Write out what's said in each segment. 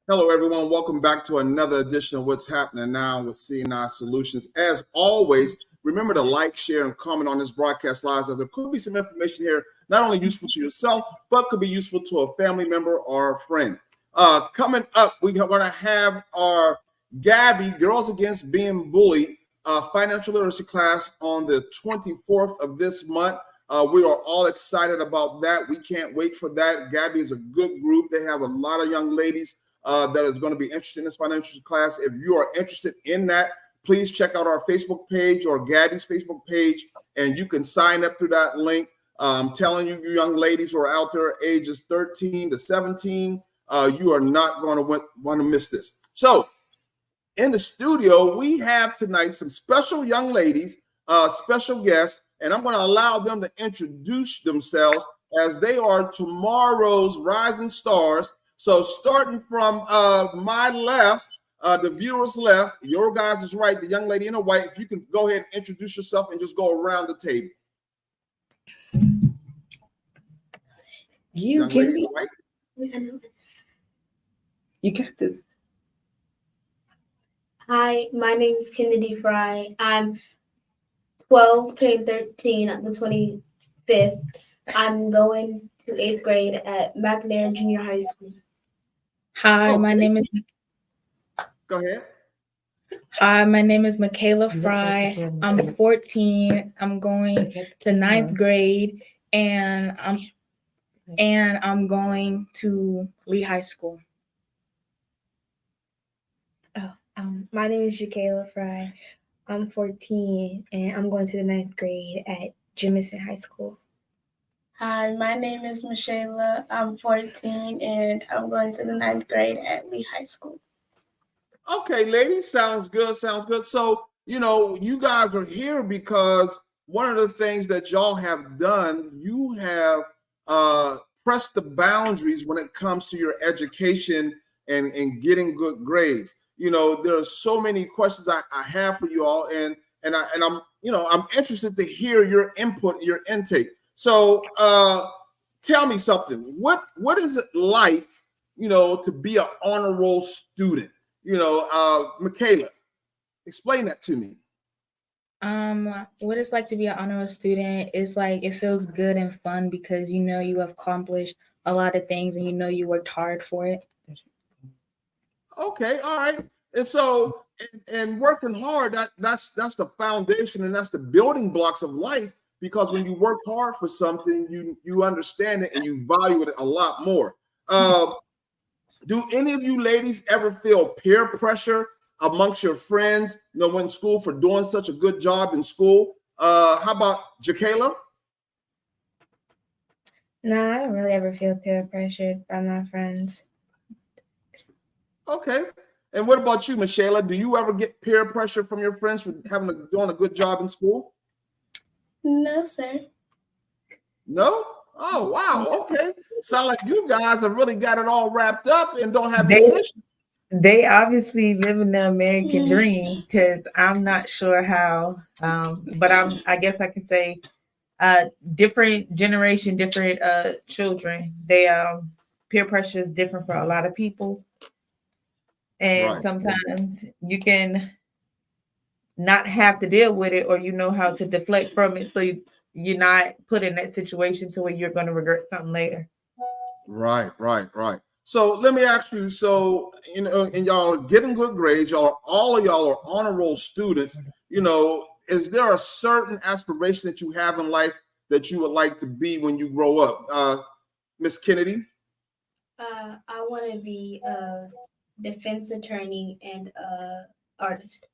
Hello, everyone. Welcome back to another edition of What's Happening Now with CNI Solutions. As always, remember to like, share, and comment on this broadcast live. There could be some information here not only useful to yourself, but could be useful to a family member or a friend. Coming up, we're going to have our Gabby, Girls Against Being Bullied, financial literacy class on the 24th of this month. We are all excited about that. We can't wait for that. Gabby is a good group. They have a lot of young ladies that is going to be interested in this financial class. If you are interested in that, please check out our Facebook page or Gabby's Facebook page, and you can sign up through that link. I'm telling you, you young ladies who are out there ages 13 to 17, you are not going to want to miss this. So in the studio, we have tonight some special young ladies, special guests, and I'm going to allow them to introduce themselves as they are tomorrow's rising stars. So starting from my left, the viewer's left, your guys is right, the young lady in the white, if you can go ahead and introduce yourself and just go around the table. You can be. You got this. Hi, my name is Kennedy Fry. I'm 12, turning 13 on the 25th. I'm going to 8th grade at McNair Junior High School. Hi, my name is. Go ahead. Hi, my name is Michaela Fry. I'm 14. I'm going to 9th grade, and I'm going to Lee High School. My name is Jaquela Fry. I'm 14, and I'm going to the 9th grade at Jemison High School. Hi, my name is Michaela. I'm 14, and I'm going to the 9th grade at Lee High School. Okay, ladies, sounds good, sounds good. So, you know, you guys are here because one of the things that y'all have done, you have pressed the boundaries when it comes to your education and getting good grades. You know, there are so many questions I have for you all, and I'm interested to hear your input, your intake. So tell me something. What is it like, you know, to be an honor roll student? You know, Michaela, explain that to me. What it's like to be an honor roll student is like it feels good and fun because you know you have accomplished a lot of things and you know you worked hard for it. Okay, all right. And so, and working hard, that's the foundation and that's the building blocks of life. Because when you work hard for something, you understand it and you value it a lot more. Do any of you ladies ever feel peer pressure amongst your friends, you know, in school for doing such a good job in school? How about Jaquela? No, I don't really ever feel peer pressured by my friends. Okay. And what about you, Michaela? Do you ever get peer pressure from your friends for doing a good job in school? No, sir. No? Oh, wow. Okay. Sound like you guys have really got it all wrapped up and don't have They- any issues. They obviously living the American dream because I'm not sure how, but I guess I can say different generation, different children. They peer pressure is different for a lot of people. And Right. sometimes you can not have to deal with it or you know how to deflect from it so you're not put in that situation to where you're going to regret something later. Right. So let me ask you, so, you know, and y'all are getting good grades, all of y'all are honor roll students, you know, is there a certain aspiration that you have in life that you would like to be when you grow up? Miss Kennedy? I want to be a defense attorney and a artist.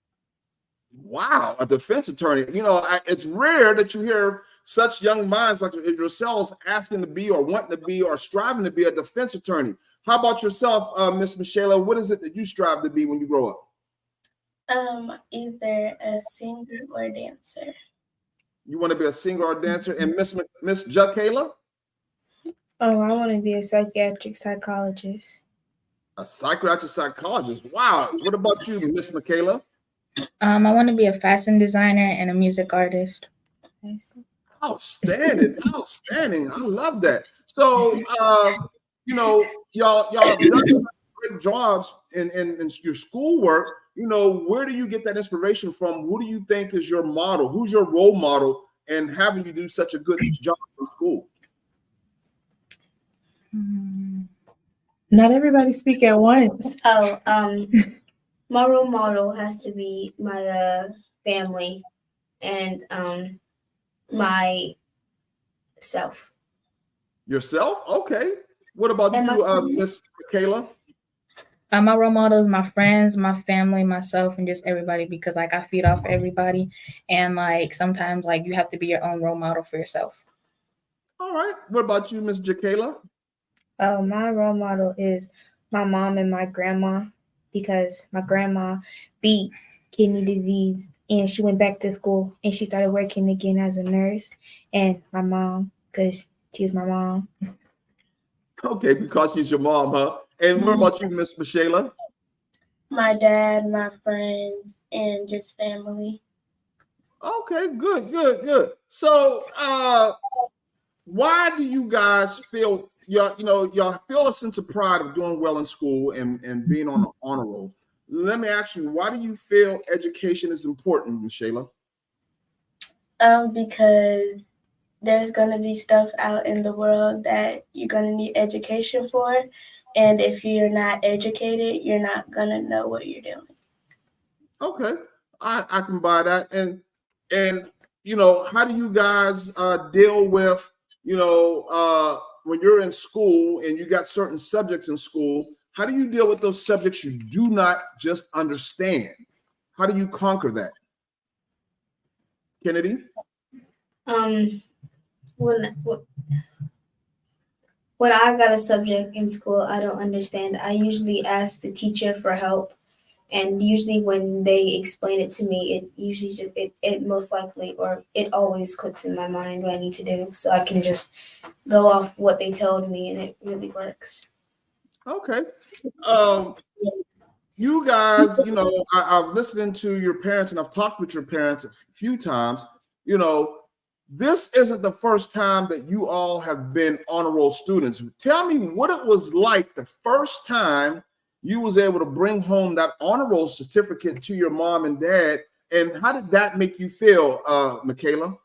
Wow, a defense attorney. You know, it's rare that you hear such young minds like yourselves asking to be or wanting to be or striving to be a defense attorney. How about yourself, Miss Michaela? What is it that you strive to be when you grow up? Either a singer or a dancer. You want to be a singer or a dancer? And Miss Jaquela? Oh, I want to be a psychiatric psychologist. A psychiatric psychologist. Wow. What about you, Miss Michaela? I want to be a fashion designer and a music artist. Outstanding. I love that. So, you know, y'all have done great jobs in your schoolwork, you know, where do you get that inspiration from? Who do you think is your model? Who's your role model and having you do such a good job in school? Not everybody speak at once. Oh, my role model has to be my family and my self. Yourself? Okay. What about And you, Miss Kayla? My role model is my friends, my family, myself, and just everybody, because like I feed off everybody, and like sometimes like you have to be your own role model for yourself. All right. What about you, Miss Jakayla? My role model is my mom and my grandma, because my grandma beat kidney disease and she went back to school and she started working again as a nurse. And my mom, because she was my mom. Okay, because she's your mom, huh? And what about you, Miss Michela? My dad, my friends, and just family. Okay, good. So, why do you guys feel y'all feel a sense of pride of doing well in school and being on the honor roll? Let me ask you, why do you feel education is important, Michela? Because there's gonna be stuff out in the world that you're gonna need education for, and if you're not educated, you're not gonna know what you're doing. Okay, I can buy that. And you know, how do you guys deal with when you're in school and you got certain subjects in school? How do you deal with those subjects you do not just understand? How do you conquer that? Kennedy? When I got a subject in school I don't understand, I usually ask the teacher for help, and usually when they explain it to me, it usually just it most likely, or it always clicks in my mind what I need to do, so I can just go off what they told me, and it really works. Okay. You guys, I've listened to your parents and I've talked with your parents a few times. This isn't the first time that you all have been honor roll students. Tell me what it was like the first time you was able to bring home that honor roll certificate to your mom and dad, and how did that make you feel, Michaela?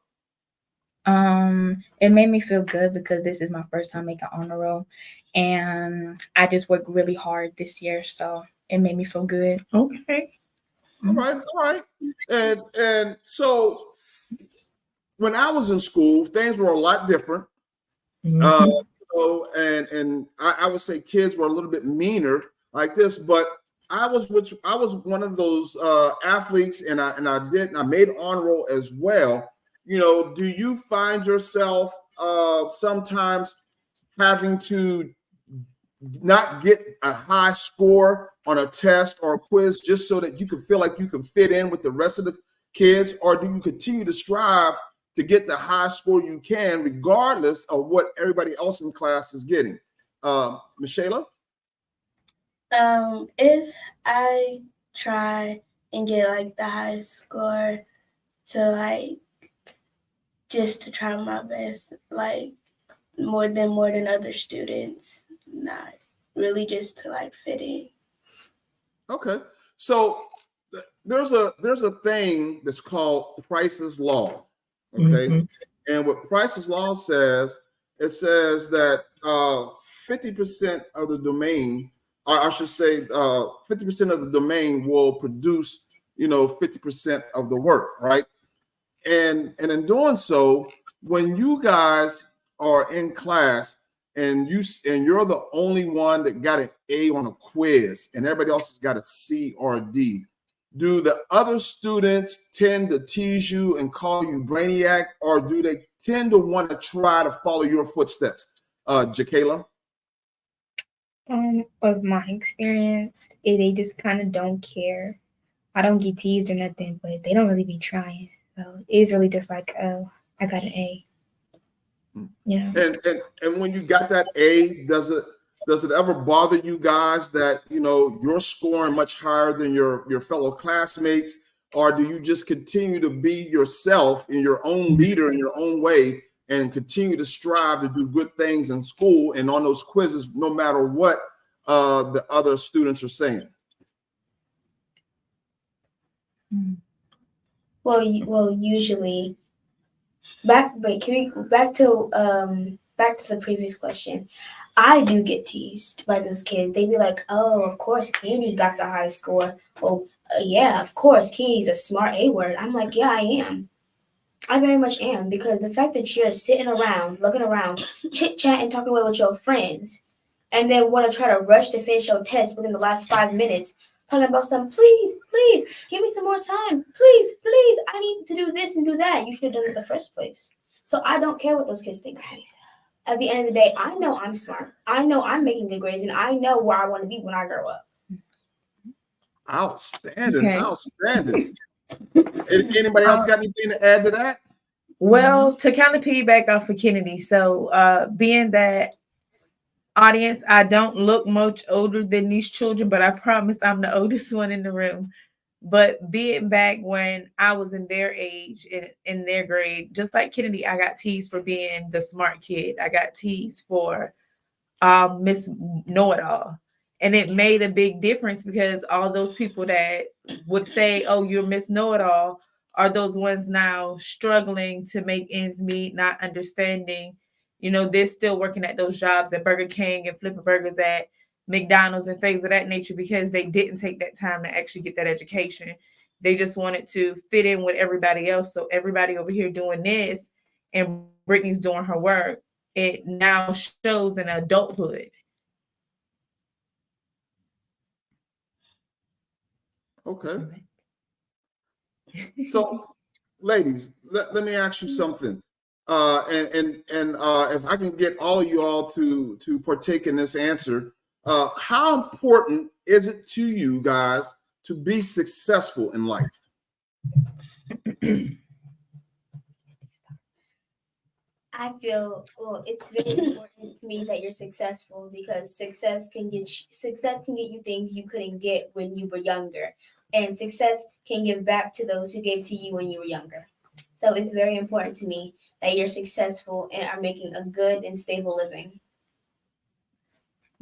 It made me feel good because this is my first time making honor roll, and I just worked really hard this year, so it made me feel good. Okay. All right. And so when I was in school, things were a lot different. Mhm. And I would say kids were a little bit meaner like this, but I was one of those athletes, and I made honor roll as well. Do you find yourself sometimes having to not get a high score on a test or a quiz just so that you can feel like you can fit in with the rest of the kids, or do you continue to strive to get the high score you can, regardless of what everybody else in class is getting? Michela? Is I try and get like the highest score to just to try my best, like more than other students, not really just to fit in. Okay, so there's a thing that's called Price's Law. Okay, and what Price's Law says, it says that 50% of the domain, or I should say 50% of the domain will produce 50% of the work, right? And in doing so, when you guys are in class and you're the only one that got an A on a quiz and everybody else has got a C or a D, do the other students tend to tease you and call you brainiac, or do they tend to want to try to follow your footsteps? Jakayla? Of my experience, they just kind of don't care. I don't get teased or nothing, but they don't really be trying. So it's really just like, oh, I got an A. And when you got that A, does it ever bother you guys that you're scoring much higher than your fellow classmates, or do you just continue to be yourself and your own leader in your own way and continue to strive to do good things in school and on those quizzes, no matter what the other students are saying? Well, usually back. Wait, can we back to the previous question? I do get teased by those kids. They be like, "Oh, of course, Candy got the high score. Oh, yeah, of course, Candy's a smart A word." I'm like, "Yeah, I am. I very much am, because the fact that you're sitting around, looking around, chit chatting, talking away with your friends, and then want to try to rush to finish your test within the last 5 minutes, talking about some, please, please, give me some more time. Please, please, I need to do this and do that. You should have done it in the first place." So I don't care what those kids think of me. At the end of the day, I know I'm smart. I know I'm making good grades, and I know where I want to be when I grow up. Outstanding, Okay. outstanding. Anybody else got anything to add to that? Well, to kind of piggyback off of Kennedy, so being that audience, I don't look much older than these children, but I promise I'm the oldest one in the room. But being back when I was in their age, in their grade, just like Kennedy, I got teased for being the smart kid. I got teased for Miss Know-It-All. And it made a big difference, because all those people that would say, "Oh, you're Miss Know-It-All," are those ones now struggling to make ends meet, not understanding. They're still working at those jobs at Burger King and flipping burgers at McDonald's and things of that nature, because they didn't take that time to actually get that education. They just wanted to fit in with everybody else. So everybody over here doing this, and Brittany's doing her work, it now shows in adulthood. Okay. So, ladies, let me ask you something. And if I can get all of you all to partake in this answer, how important is it to you guys to be successful in life? I feel, well, it's very important to me that you're successful, because success can get you things you couldn't get when you were younger, and success can give back to those who gave to you when you were younger. So it's very important to me that you're successful and are making a good and stable living.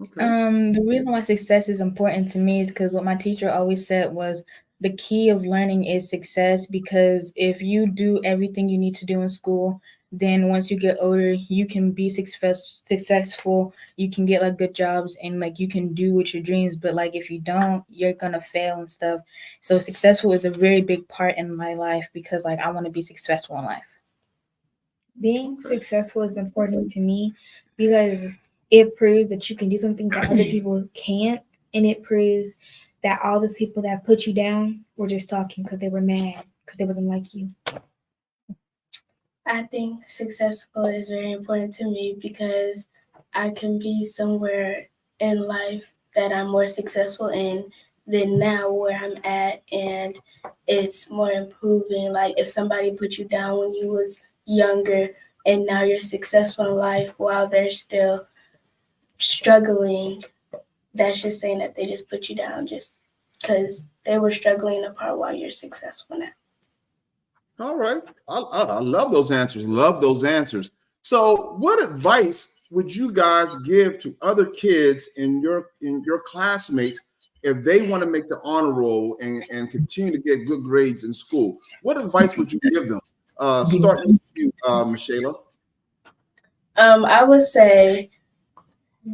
Okay. The reason why success is important to me is because what my teacher always said was the key of learning is success, because if you do everything you need to do in school, then once you get older, you can be successful, you can get like good jobs, and like you can do with your dreams. But like if you don't, you're gonna fail and stuff. So successful is a very big part in my life, because like I want to be successful in life. Being successful is important to me because it proves that you can do something that other people can't, and it proves that all those people that put you down were just talking because they were mad because they wasn't like you. I think successful is very important to me because I can be somewhere in life that I'm more successful in than now where I'm at, and it's more improving. Like if somebody put you down when you was younger and now you're successful in life while they're still struggling, that's just saying that they just put you down just because they were struggling apart while you're successful now. All right. I love those answers. Love those answers. So, what advice would you guys give to other kids in your classmates if they want to make the honor roll and continue to get good grades in school? What advice would you give them? Starting with you, Michela. I would say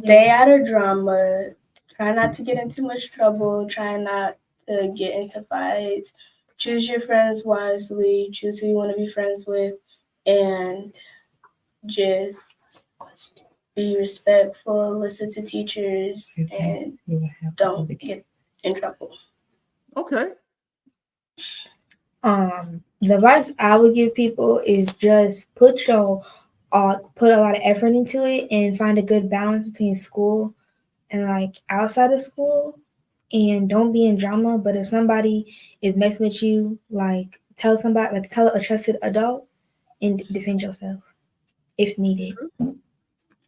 stay out of drama. Try not to get into too much trouble. Try not to get into fights. Choose your friends wisely. Choose who you want to be friends with, and just be respectful. Listen to teachers, and don't get in trouble. Okay. The advice I would give people is just put a lot of effort into it and find a good balance between school and like outside of school, and don't be in drama. But if somebody is messing with you, like tell a trusted adult and defend yourself if needed.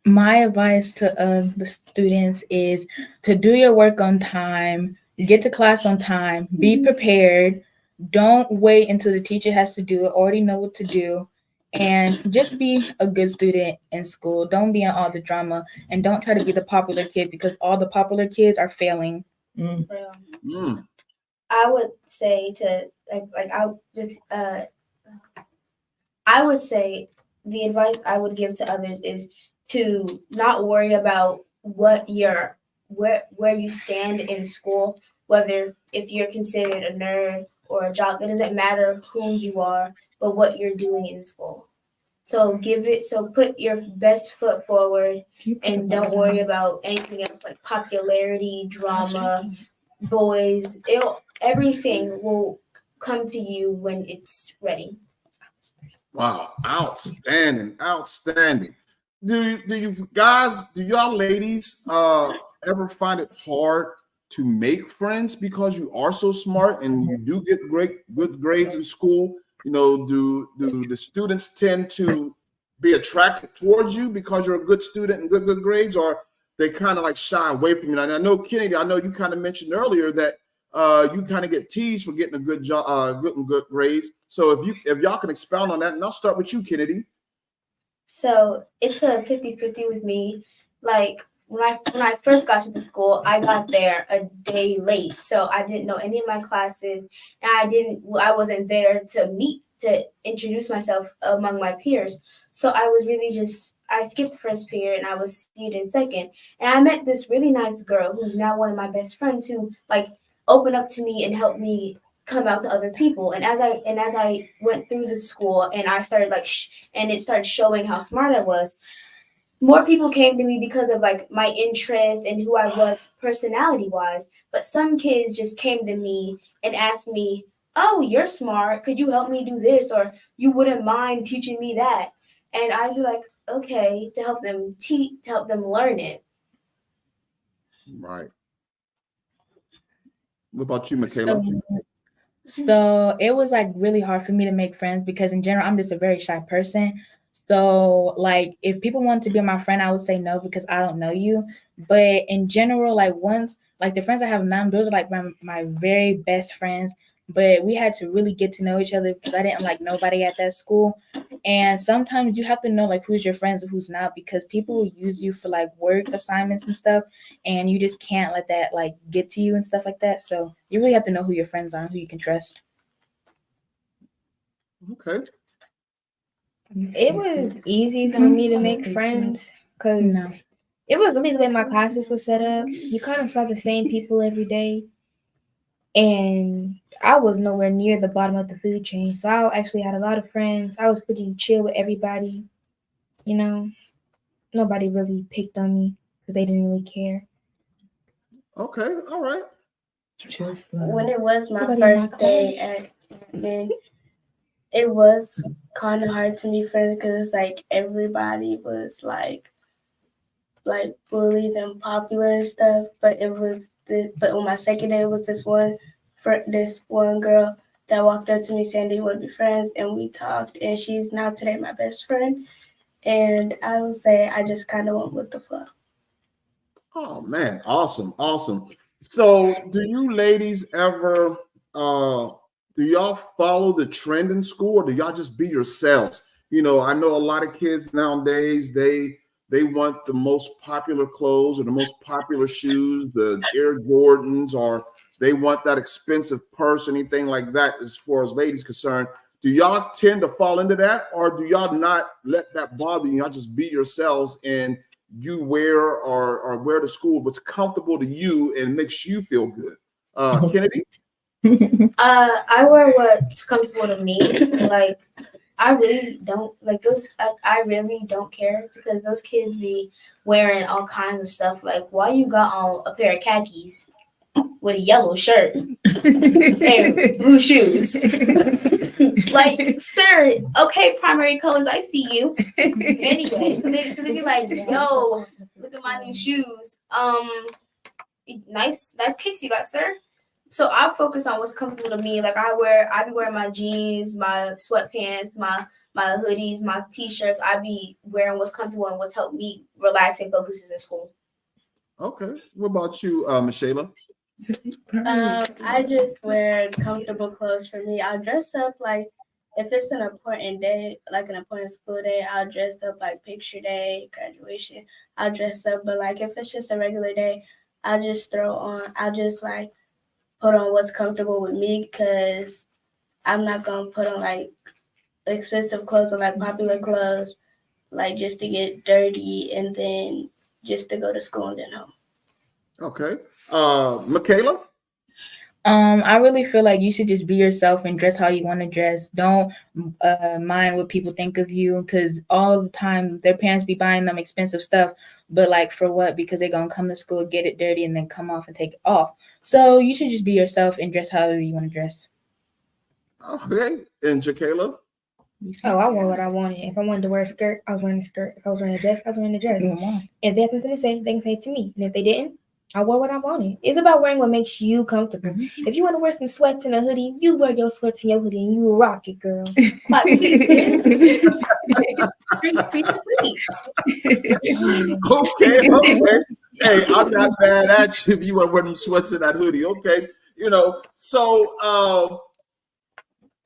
My advice to the students is to do your work on time, get to class on time, be prepared. Don't wait until the teacher has to do it. Already know what to do, And just be a good student in school. Don't be in all the drama, and don't try to be the popular kid because all the popular kids are failing. Mm. I would say to I would say the advice I would give to others is to not worry about what your where you stand in school, whether if you're considered a nerd or a jock. It doesn't matter who you are, but what you're doing in school. So put your best foot forward and don't worry about anything else like popularity, drama, boys. Everything will come to you when it's ready. Wow, outstanding, outstanding. Do you guys, do y'all ladies ever find it hard to make friends because you are so smart and you do get good grades in school? You know, do the students tend to be attracted towards you because you're a good student and good grades, or they kind of like shy away from you? And I know, Kennedy, I know you kind of mentioned earlier that you kind of get teased for getting a good job, good grades. So if y'all can expound on that, and I'll start with you, Kennedy. So it's a 50-50 with me. Like when I first got to the school, I got there a day late, so I didn't know any of my classes, and I wasn't there to introduce myself among my peers. So I skipped first period and I was seated in second, and I met this really nice girl who's now one of my best friends who like opened up to me and helped me come out to other people. And as I went through the school and I started and it started showing how smart I was, more people came to me because of like my interest and who I was personality wise. But some kids just came to me and asked me, "Oh, you're smart. Could you help me do this? Or you wouldn't mind teaching me that?" And I'd be like, "Okay," to help them learn it. Right. What about you, Michaela? So it was like really hard for me to make friends because in general, I'm just a very shy person. So like if people want to be my friend, I would say no because I don't know you. But in general, like once like the friends I have now, those are like my very best friends. But we had to really get to know each other because I didn't like nobody at that school. And sometimes you have to know like who's your friends and who's not because people will use you for like work assignments and stuff, and you just can't let that like get to you and stuff like that. So you really have to know who your friends are and who you can trust. Okay. It was easy for me to make friends because it was really the way my classes were set up. You kind of saw the same people every day. And I was nowhere near the bottom of the food chain. So I actually had a lot of friends. I was pretty chill with everybody. You know, nobody really picked on me because they didn't really care. Okay. All right. When it was my first day at Camden, it was kind of hard to make friends because like everybody was like bullies and popular and stuff. But on my second day, it was this one girl that walked up to me saying they want to be friends, and we talked, and she's now today my best friend. And I would say I just kind of went with the flow. Oh man, awesome, awesome. So do you ladies ever do y'all follow the trend in school, or do y'all just be yourselves? You know, I know a lot of kids nowadays, they want the most popular clothes or the most popular shoes, the Air Jordans, or they want that expensive purse, anything like that as far as ladies concerned. Do y'all tend to fall into that, or do y'all not let that bother you? Y'all just be yourselves and you wear or wear to school what's comfortable to you and makes you feel good? Kennedy? I wear what's comfortable to me. Like I really don't like those. I really don't care because those kids be wearing all kinds of stuff. Like, why you got on a pair of khakis with a yellow shirt and blue shoes? Like, sir, okay, primary colors, I see you. Anyway, so they be like, yo, look at my new shoes. Nice kicks you got, sir. So I focus on what's comfortable to me. Like I be wearing my jeans, my sweatpants, my hoodies, my t-shirts. I be wearing what's comfortable and what's helped me relax and focus in school. Okay. What about you, Michelle? I just wear comfortable clothes for me. I'll dress up like if it's an important day, like an important school day, I'll dress up like picture day, graduation. I'll dress up, but like if it's just a regular day, I'll just like put on what's comfortable with me because I'm not gonna put on like expensive clothes or like popular clothes, like just to get dirty and then just to go to school and then home. Okay. Michaela? I really feel like you should just be yourself and dress how you want to dress. Don't mind what people think of you, because all the time their parents be buying them expensive stuff, but like for what? Because they're gonna come to school, get it dirty, and then come off and take it off. So you should just be yourself and dress however you want to dress. Okay. And Jaquela? Oh, I wore what I wanted. If I wanted to wear a skirt, I was wearing a skirt. If I was wearing a dress, I was wearing a dress. If they had something to say, they can say it to me. And if they didn't, I wore what I wanted. It's about wearing what makes you comfortable. Mm-hmm. If you want to wear some sweats and a hoodie, you wear your sweats and your hoodie and you will rock it, girl. Okay. Hey, I'm not mad at you if you want to wear them sweats and that hoodie. Okay. So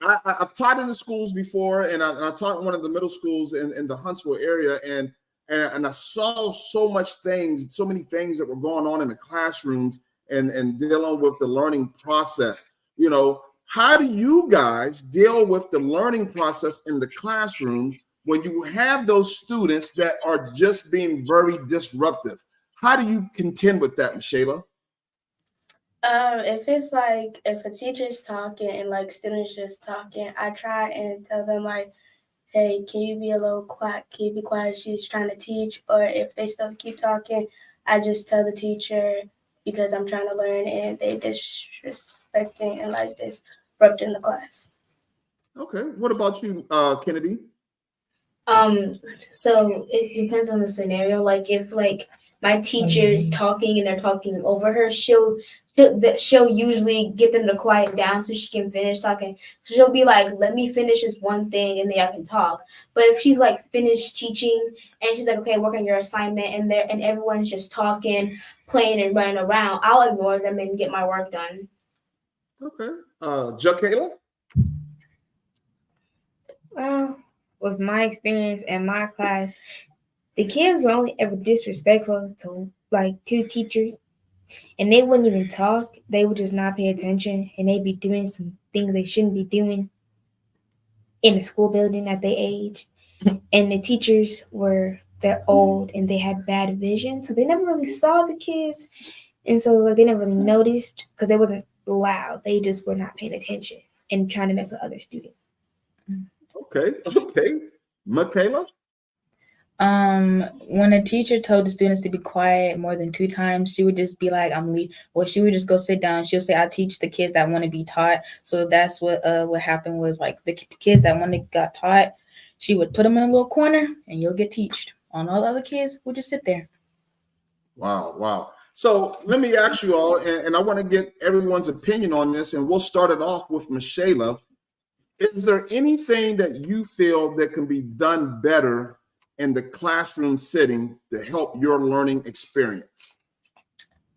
I've taught in the schools before, and I taught in one of the middle schools in the Huntsville area, and I saw so many things that were going on in the classrooms and dealing with the learning process. How do you guys deal with the learning process in the classroom when you have those students that are just being very disruptive? How do you contend with that, Michaela? If it's like if a teacher's talking and like students just talking, I try and tell them like, hey, can you be a little quiet? Can you be quiet? She's trying to teach. Or if they still keep talking, I just tell the teacher because I'm trying to learn and they disrespecting and like disrupting the class. Okay. What about you, Kennedy? So it depends on the scenario. Like if like my teacher's talking and they're talking over her, she'll usually get them to quiet down so she can finish talking. So she'll be like, "Let me finish this one thing and then I can talk." But if she's like finished teaching and she's like, "Okay, work on your assignment," and everyone's just talking, playing, and running around, I'll ignore them and get my work done. Okay. Jaquela? Well, with my experience in my class, the kids were only ever disrespectful to like two teachers, and they wouldn't even talk. They would just not pay attention, and they'd be doing some things they shouldn't be doing in the school building at their age. And the teachers they're old and they had bad vision, so they never really saw the kids, and so like they never really noticed because they wasn't loud. They just were not paying attention and trying to mess with other students. Okay. Michaela? When a teacher told the students to be quiet more than 2 times, she would just be like, "I'm leave." Well, she would just go sit down. She'll say, "I'll teach the kids that want to be taught." So that's what happened was like the kids that got taught, she would put them in a little corner and you'll get taught. On all the other kids would just sit there. Wow. So let me ask you all, and I want to get everyone's opinion on this, and we'll start it off with Michaela. Is there anything that you feel that can be done better in the classroom setting to help your learning experience?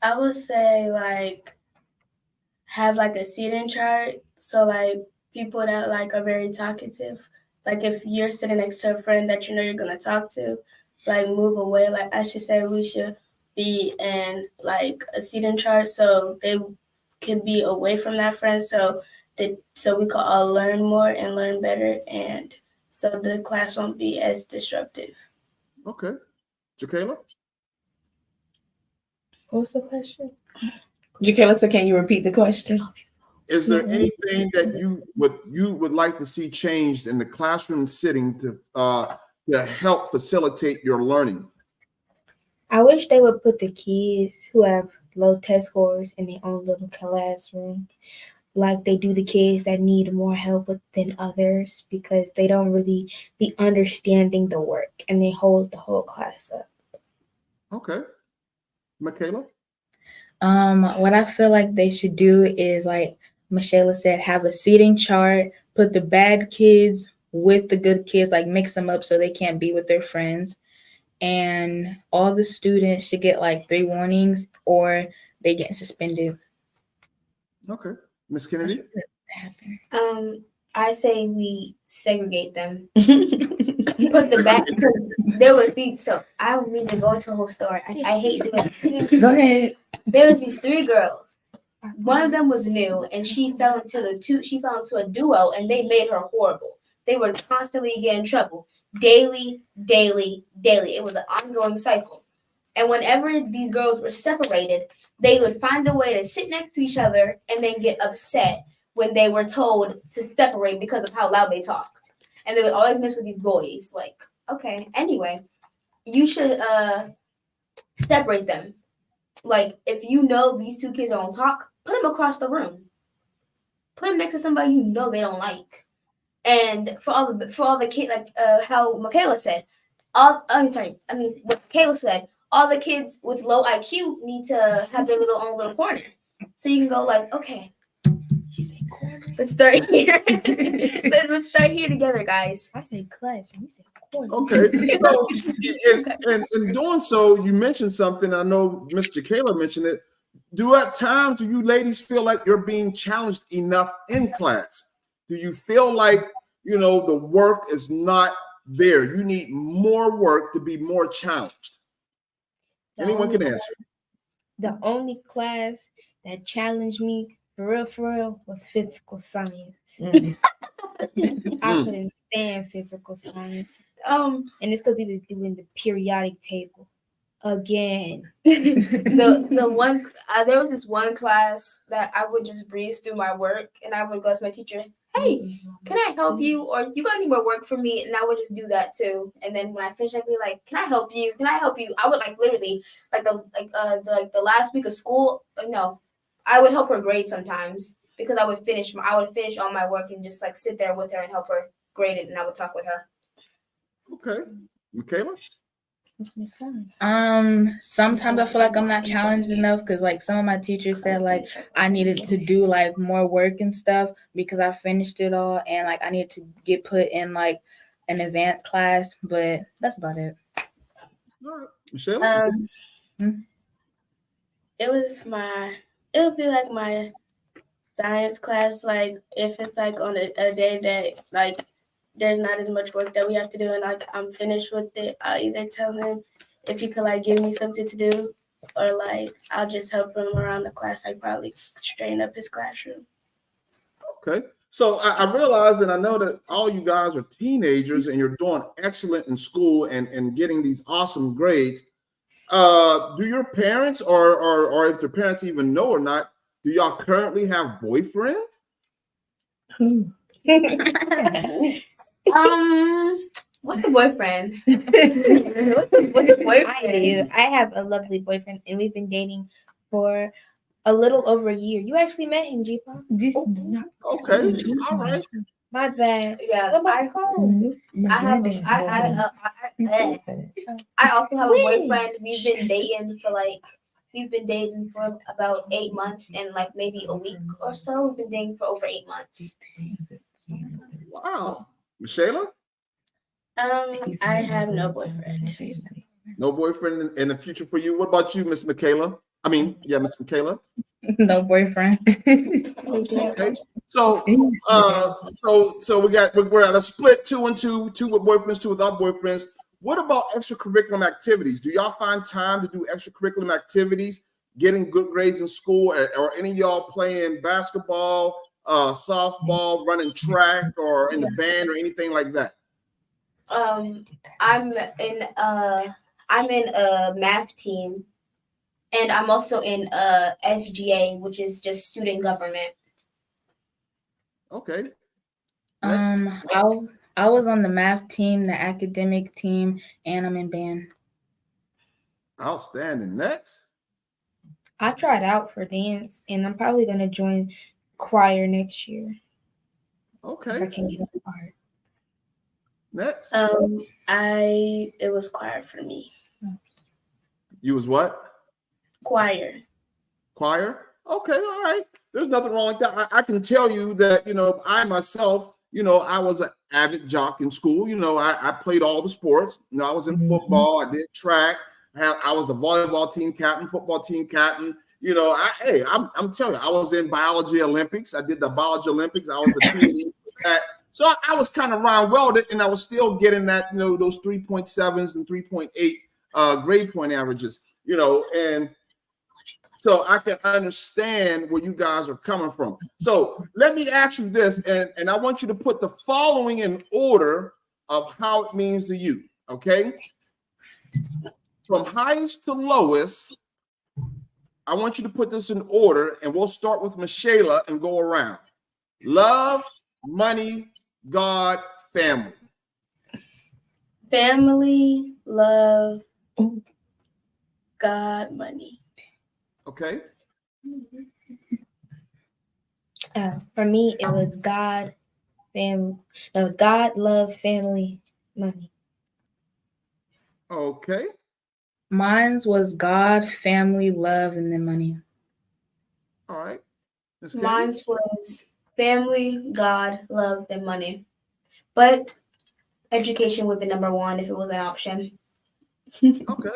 I would say like have like a seating chart. So like people that like are very talkative, like if you're sitting next to a friend that you know you're gonna talk to, like move away. Like I should say we should be in like a seating chart so they can be away from that friend so we can all learn more and learn better, and so the class won't be as disruptive. Okay. Jaquela? What was the question? Jaquela, so can you repeat the question? Is there anything that you would like to see changed in the classroom setting to help facilitate your learning? I wish they would put the kids who have low test scores in their own little classroom, like they do the kids that need more help than others, because they don't really be understanding the work and they hold the whole class up. Okay. Michaela? What I feel like they should do is, like Michaela said, have a seating chart, put the bad kids with the good kids, like mix them up so they can't be with their friends. And all the students should get like 3 warnings or they get suspended. Okay. Miss Kennedy? I say we segregate them. Put the back. There was these. So I don't mean to go into a whole story. I hate doing. Go ahead. There was these 3 girls. One of them was new, and she fell into a duo, and they made her horrible. They were constantly getting in trouble, daily. It was an ongoing cycle. And whenever these girls were separated, they would find a way to sit next to each other and then get upset when they were told to separate because of how loud they talked. And they would always mess with these boys. Like, okay, anyway, you should separate them. Like, if you know these 2 kids don't talk, put them across the room. Put them next to somebody you know they don't like. And for all the kids, like how Michaela said, what Michaela said, all the kids with low IQ need to have their own little corner. So you can go like, okay, she said corner. Let's start here. Let's start here together, guys. I say class. You say corner. Okay. So, in doing so, you mentioned something. I know Miss Jakayla mentioned it. At times do you ladies feel like you're being challenged enough in class? Do you feel like, the work is not there? You need more work to be more challenged. Anyone can answer. The only class that challenged me for real was physical science. I couldn't stand physical science. And it's because he was doing the periodic table again. The one there was this one class that I would just breeze through my work, and I would go to my teacher, hey, can I help you? Or you got any more work for me? And I would just do that too. And then when I finish, I'd be like, can I help you? Can I help you? I would literally the last week of school. I would help her grade sometimes because I would finish all my work and just sit there with her and help her grade it, and I would talk with her. Okay, Michaela. Sometimes I feel like I'm not challenged enough because some of my teachers said I needed to do more work and stuff because I finished it all, and I needed to get put in an advanced class, but that's about it. All right, Michelle. It would be my science class, if it's on a day that there's not as much work that we have to do and I'm finished with it, I'll either tell him if he could give me something to do, or I'll just help him around the class, probably straighten up his classroom. Okay. So I realize and I know that all you guys are teenagers and you're doing excellent in school and getting these awesome grades. Do your parents or if their parents even know or not, do y'all currently have boyfriends? What's the boyfriend? What's the boyfriend? I have a lovely boyfriend, and we've been dating for a little over a year. You actually met him, Jeepa. Okay, all right. My bad. Yeah, I also have a boyfriend. We've been dating for about 8 months and maybe a week or so. We've been dating for over 8 months. Wow. Michelle? I have no boyfriend. No boyfriend in the future for you. What about you, Miss Michaela? Miss Michaela. No boyfriend. Okay. So we're at a split 2 and 2 with boyfriends, 2 without boyfriends. What about extracurricular activities? Do y'all find time to do extracurricular activities, getting good grades in school, or any of y'all playing basketball, softball, running track, or in the band or anything like that? I'm in a math team, and I'm also in SGA, which is just student government. Okay. I was on the math team, the academic team, and I'm in band. Outstanding. Next. I tried out for dance, and I'm probably gonna join choir next year. Okay. If I can get a part. Next. It was choir for me. You was what? Choir. Choir? Okay, all right. There's nothing wrong with that. I can tell you that, I myself, I was an avid jock in school. I played all the sports. I was in football. I did track. I was the volleyball team captain, football team captain. I'm telling you, I was in biology Olympics. I did the biology Olympics. I was the team that. So I was kind of round welded, and I was still getting that, those 3.7s and 3.8 grade point averages, and so I can understand where you guys are coming from. So let me ask you this, and I want you to put the following in order of how it means to you, okay? From highest to lowest, I want you to put this in order, and we'll start with Michela and go around. Love, money, God, family. Family, love, God, money. Okay. For me, it was God, it was God, love, family, money. Okay. Mine's was God, family, love, and then money. All right. Ms. Kennedy? Mine was family, God, love, then money. But education would be number one if it was an option. Okay.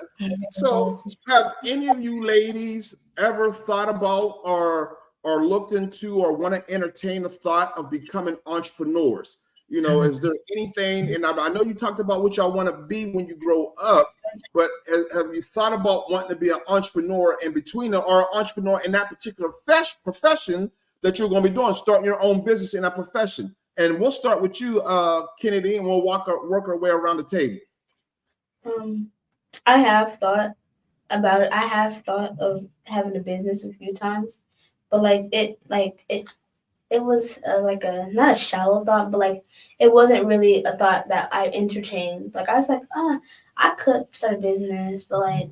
So have any of you ladies ever thought about or looked into or want to entertain the thought of becoming entrepreneurs? Is there anything, and I know you talked about what y'all want to be when you grow up, but have you thought about wanting to be an entrepreneur or an entrepreneur in that particular profession that you're going to be doing, starting your own business in that profession? And we'll start with you, Kennedy, and we'll work our way around the table. I have thought about it. I have thought of having a business a few times, but it was not a shallow thought, but it wasn't really a thought that I entertained. I was like, I could start a business, but I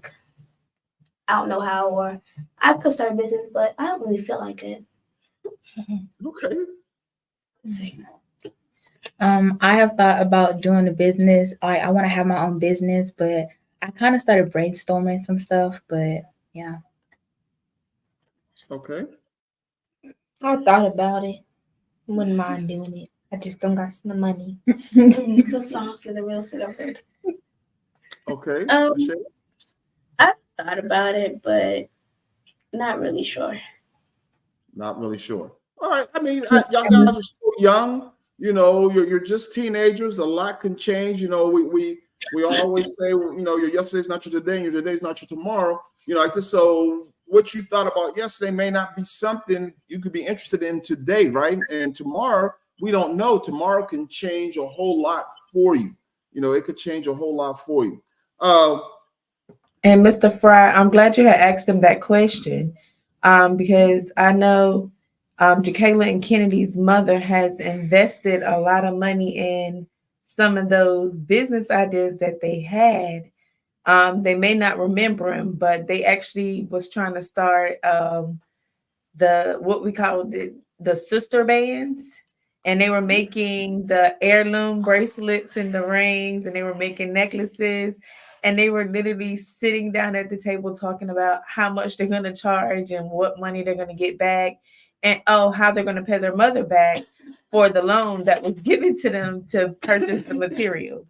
don't know how, or I could start a business, but I don't really feel like it. Okay. I have thought about doing a business. I want to have my own business, but I kind of started brainstorming some stuff, but yeah. Okay. I thought about it. Wouldn't mind doing it. I just don't got the money. The songs are the real I've Okay. I thought about it, but not really sure. Not really sure. All right. I mean, y'all guys are still young. You're just teenagers. A lot can change. We always say, your yesterday's not your today, and your today's not your tomorrow. Like this. So what you thought about yesterday may not be something you could be interested in today, right? And tomorrow, we don't know. Tomorrow can change a whole lot for you. It could change a whole lot for you. And Mr. Fry, I'm glad you had asked him that question, because I know Jacayla and Kennedy's mother has invested a lot of money in some of those business ideas that they had. They may not remember them, but they actually was trying to start what we call the sister bands, and they were making the heirloom bracelets and the rings, and they were making necklaces, and they were literally sitting down at the table talking about how much they're going to charge and what money they're going to get back, and how they're going to pay their mother back for the loan that was given to them to purchase the materials.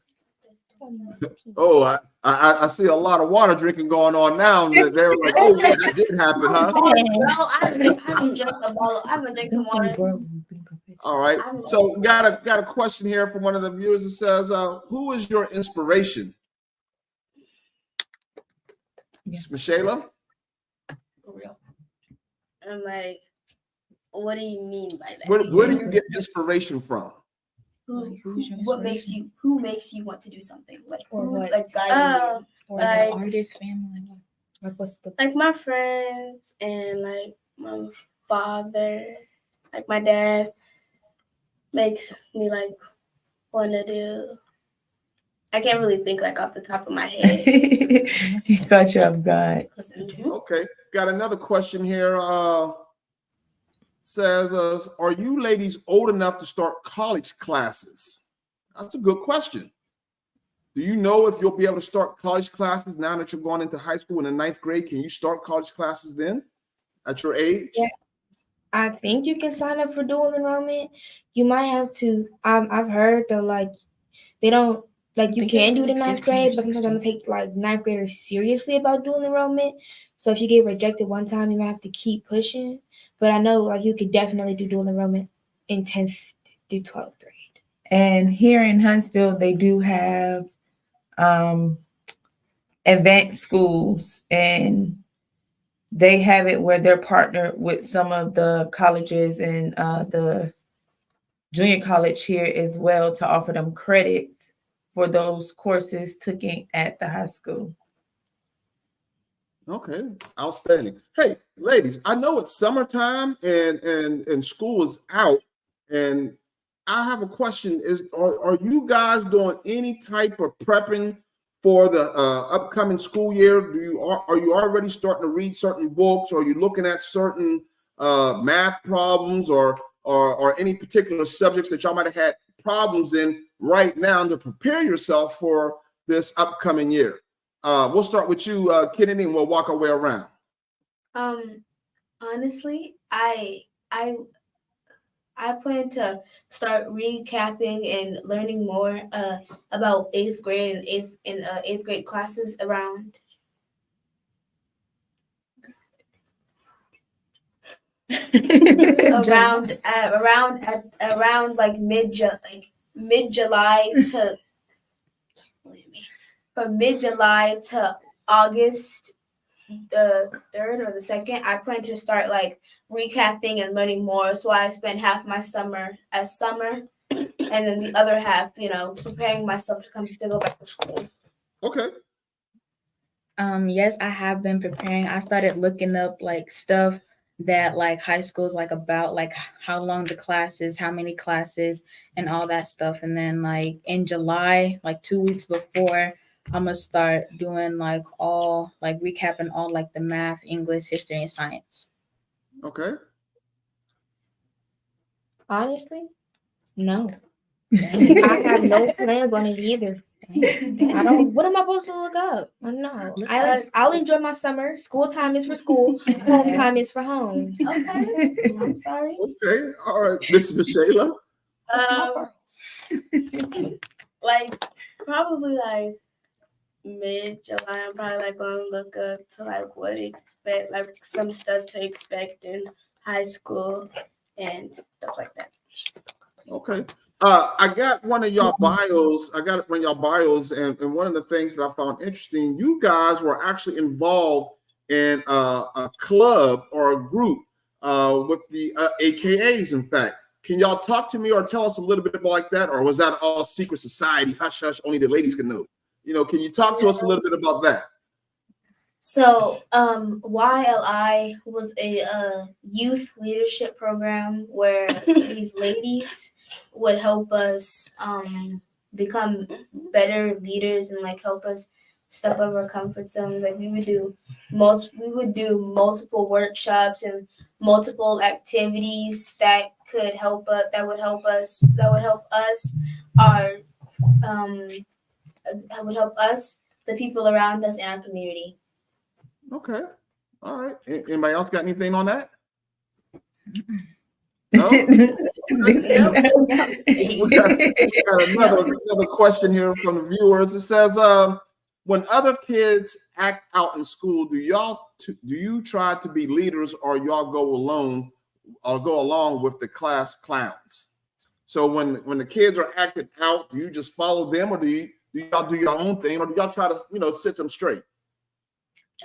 Oh, I see a lot of water drinking going on now. They're like, oh, yeah, that did happen, huh? No, I haven't drank some water. All right. So got a question here from one of the viewers that says, who is your inspiration? Michela? For real. I'm like, what do you mean by that? Where do you get inspiration from? Who makes you want to do something? Or Who's what? guiding Or Like- the artist family. Like what's the Like my friends and like my father, like my dad makes me want to do. I can't really think off the top of my head. He caught you off guard. Okay. Got another question here. Says, are you ladies old enough to start college classes? That's a good question. Do you know if you'll be able to start college classes now that you're going into high school in the 9th grade? Can you start college classes then at your age? Yeah. I think you can sign up for dual enrollment. You might have to. I've heard that they don't you can do it in 9th grade, but sometimes I'm gonna take 9th graders seriously about dual enrollment. So if you get rejected one time, you might have to keep pushing. But I know you could definitely do dual enrollment in 10th through 12th grade. And here in Huntsville, they do have advanced schools, and they have it where they're partnered with some of the colleges and the junior college here as well to offer them credits for those courses taken at the high school. Okay, outstanding. Hey, ladies, I know it's summertime and school is out, and I have a question: are you guys doing any type of prepping for the upcoming school year? Are you already starting to read certain books? Or are you looking at certain math problems or any particular subjects that y'all might have had problems in right now to prepare yourself for this upcoming year? We'll start with you, Kennedy, and we'll walk our way around. Honestly, I plan to start recapping and learning more about 8th grade and 8th grade classes around like mid-July to from mid-July to August the 3rd or the 2nd. I plan to start like recapping and learning more. So I spend half my summer as summer, and then the other half, preparing myself to go back to school. Okay. Yes, I have been preparing. I started looking up like stuff that like high school's like about, like how long the classes, how many classes, and all that stuff. And then like in July, like 2 weeks before, I'm gonna start doing like recapping all like the math, English, history, and science. Okay. Honestly, no. I have no plans on it either. I don't. What am I supposed to look up? I don't know. I'll enjoy my summer. School time is for school. Home time is for home. Okay. I'm sorry. Okay. All right, Miss Shayla. Like probably like mid-July, I'm probably like gonna look up to like what to expect, like some stuff to expect in high school and stuff like that. Okay. I got one of y'all bios. And one of the things that I found interesting, you guys were actually involved in a club or a group with the AKAs. In fact, can y'all talk to me or tell us a little bit about that, or was that all secret society, hush hush, only the ladies can know? Can you talk to us a little bit about that? So, YLI was a youth leadership program where these ladies would help us become better leaders and like help us step out of our comfort zones. Like we would do multiple workshops and multiple activities that would help us, the people around us, and our community. Okay. All right. Anybody else got anything on that? No? We got another question here from the viewers. It says, when other kids act out in school, do you try to be leaders, or y'all go along with the class clowns? So when the kids are acting out, do you just follow them, or do y'all do your own thing, or do y'all try to set them straight?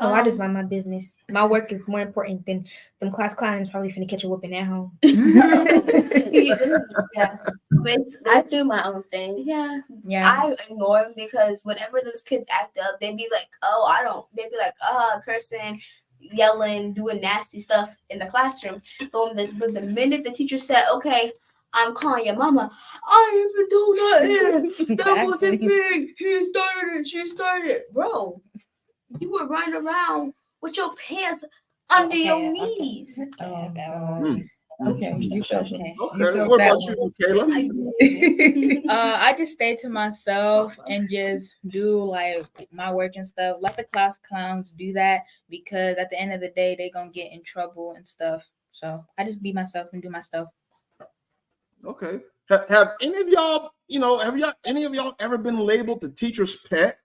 Oh, I just mind my business. My work is more important than some class clowns probably finna catch a whooping at home. Yeah. I do my own thing. Yeah. Yeah. I ignore them because whenever those kids act up, they'd be like, cursing, yelling, doing nasty stuff in the classroom. But the minute the teacher said, okay, I'm calling your mama, I didn't even do nothing. That wasn't me. He started it. She started it. Bro, you were running around with your pants under your knees. Okay. You felt Okay. felt What that about you, Kayla? I just stay to myself and just do like my work and stuff. Let the class clowns do that, because at the end of the day, they're gonna get in trouble and stuff. So I just be myself and do my stuff. Okay. Have any of y'all, any of y'all ever been labeled the teacher's pet?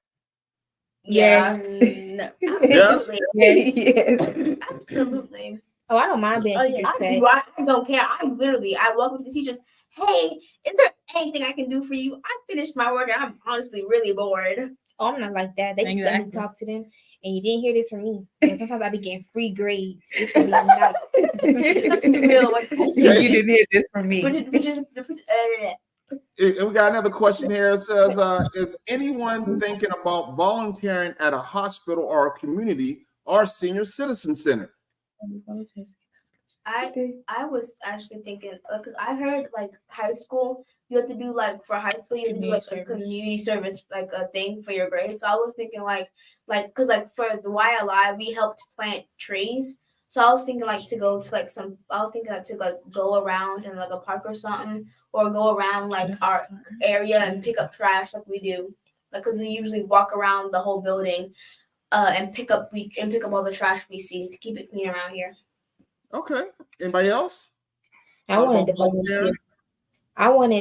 Yeah. No. Yes. Yes. Absolutely. Oh, I don't mind being Oh, teacher's yeah. pet. I don't care. I walk up to the teachers. Hey, is there anything I can do for you? I finished my work and I'm honestly really bored. Oh, I'm not like that. They just let me Exactly. talk to them, and you didn't hear this from me. But sometimes I be getting free grades. It's gonna be nice. That's the real like. Okay. You didn't hear this from me. Which is And we got another question here. It says, is anyone thinking about volunteering at a hospital or a community or senior citizen center? I was actually thinking because I heard like high school you have to do like for high school you have to do like a community service like a thing for your grades. So I was thinking like because like for the YLI we helped plant trees. So I was thinking like to go to like to like go around in like a park or something or go around like our area and pick up trash like we do. Like because we usually walk around the whole building and pick up all the trash we see to keep it clean around here. Okay. Anybody else? I wanted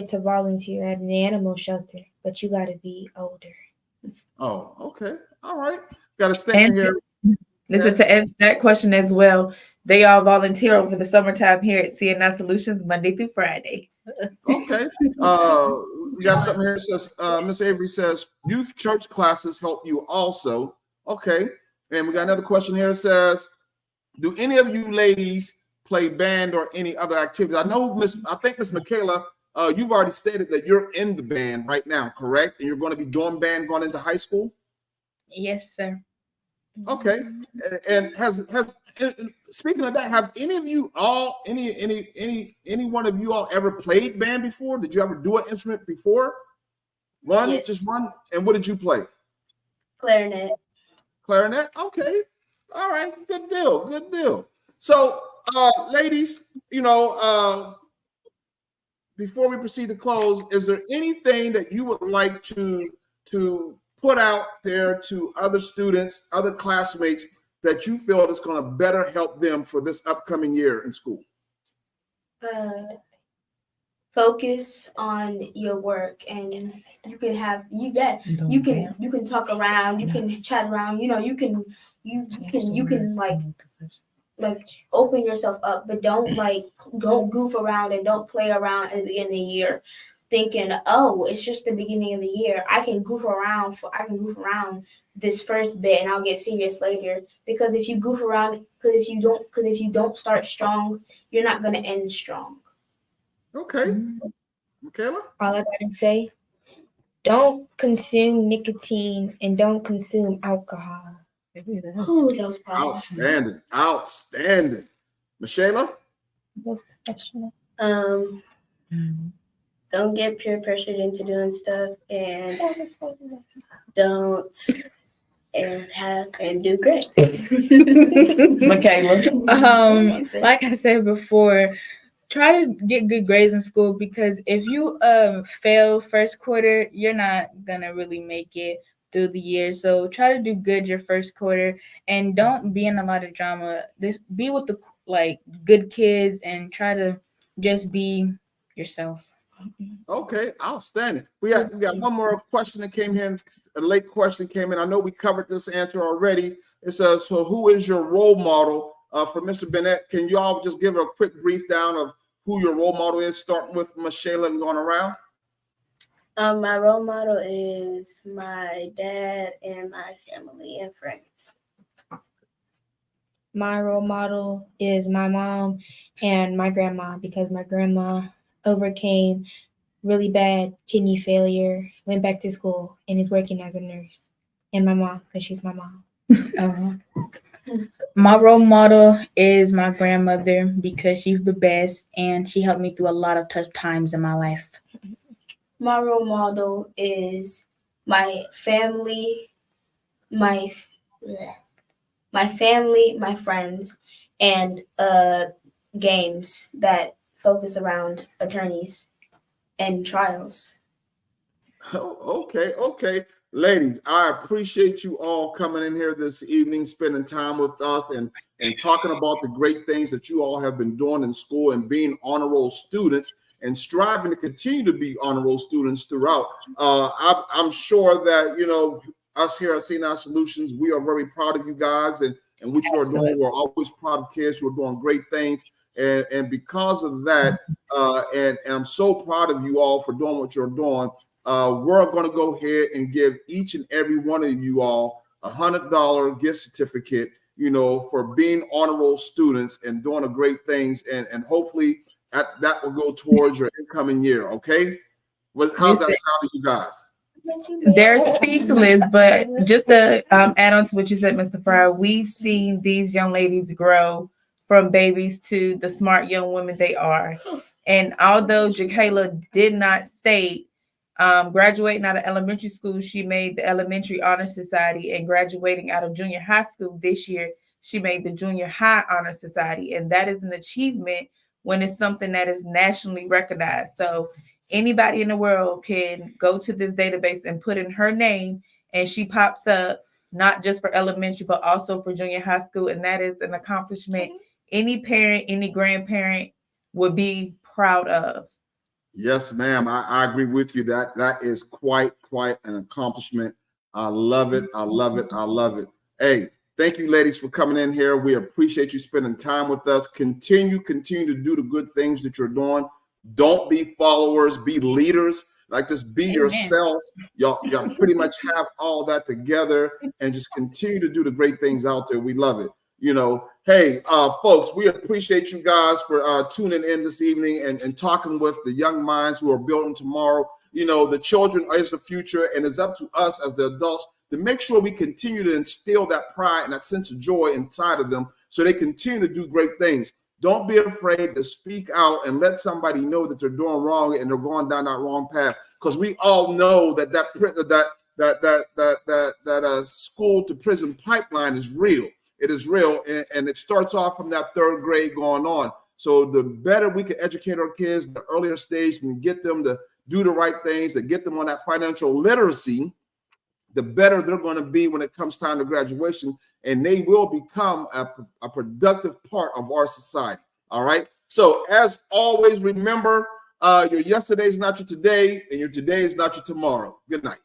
to volunteer at an animal shelter, but you got to be older. Oh, okay. All right. Got a statement here. Listen, to answer that question as well, they all volunteer over the summertime here at CNI Solutions Monday through Friday. Okay. We got something here that says, Miss Avery says, youth church classes help you also. Okay. And we got another question here that says, do any of you ladies play band or any other activities? I know I think Miss Michaela, you've already stated that you're in the band right now, correct? And you're going to be doing band going into high school? Yes, sir. Okay. And has speaking of that, have any of you all any one of you all ever played band before? Did you ever do an instrument before? Yes. Just one. And what did you play? Clarinet. Clarinet. Okay. All right. Good deal. Good deal. So, ladies, before we proceed to close, is there anything that you would like to put out there to other students, other classmates that you feel is going to better help them for this upcoming year in school? Focus on your work, and you can talk around, you can chat around, you can like open yourself up, but don't goof around and don't play around at the beginning of the year thinking, oh, it's just the beginning of the year, I can goof around this first bit and I'll get serious later. Because if you goof around, if you don't start strong, you're not going to end strong. Okay. Michaela? All I gotta say, don't consume nicotine and don't consume alcohol. Ooh, that was Outstanding. Outstanding. Michaela? Don't get peer pressured into doing stuff, and don't and do great. Michaela? Like I said before, try to get good grades in school, because if you fail first quarter, you're not gonna really make it through the year. So try to do good your first quarter and don't be in a lot of drama. Just be with the good kids and try to just be yourself. Okay, outstanding. We got one more question that came here. A late question came in. I know we covered this answer already. It says, so who is your role model? For Mr. Bennett, can you all just give a quick brief down of who your role model is, starting with Michaela and going around? My role model is my dad and my family and friends. My role model is my mom and my grandma, because my grandma overcame really bad kidney failure, went back to school, and is working as a nurse. And my mom, because she's my mom. My role model is my grandmother, because she's the best and she helped me through a lot of tough times in my life. My role model is my family, my friends, and games that focus around attorneys and trials. Oh, okay. Ladies, I appreciate you all coming in here this evening, spending time with us and talking about the great things that you all have been doing in school and being honor roll students and striving to continue to be honor roll students throughout. I'm sure that, us here at CNI Solutions, we are very proud of you guys, and and what you are doing. We're always proud of kids who are doing great things. And because of that, and I'm so proud of you all for doing what you're doing. We're going to go ahead and give each and every one of you all $100 gift certificate, you know, for being honor roll students and doing great things. And hopefully that will go towards your incoming year. Okay. How's that sound to you guys? They're speechless, but just to add on to what you said, Mr. Fry, we've seen these young ladies grow from babies to the smart young women they are. And although Jakayla did not state graduating out of elementary school, she made the Elementary Honor Society, and graduating out of junior high school this year, she made the Junior High Honor Society. And that is an achievement when it's something that is nationally recognized. So anybody in the world can go to this database and put in her name, and she pops up, not just for elementary, but also for junior high school. And that is an accomplishment any parent, any grandparent would be proud of. Yes, ma'am. I agree with you. That is quite an accomplishment. I love it. I love it. I love it. Hey, thank you, ladies, for coming in here. We appreciate you spending time with us. Continue to do the good things that you're doing. Don't be followers, be leaders. Like, just be yourselves. Y'all pretty much have all that together, and just continue to do the great things out there. We love it. You know, hey, folks, we appreciate you guys for tuning in this evening and talking with the young minds who are building tomorrow. You know, the children is the future, and it's up to us as the adults to make sure we continue to instill that pride and that sense of joy inside of them so they continue to do great things. Don't be afraid to speak out and let somebody know that they're doing wrong and they're going down that wrong path, because we all know that school to prison pipeline is real. It is real, and it starts off from that third grade going on. So the better we can educate our kids at the earlier stage and get them to do the right things, to get them on that financial literacy, the better they're going to be when it comes time to graduation, and they will become a productive part of our society. All right. So as always, remember, your yesterday is not your today, and your today is not your tomorrow. Good night.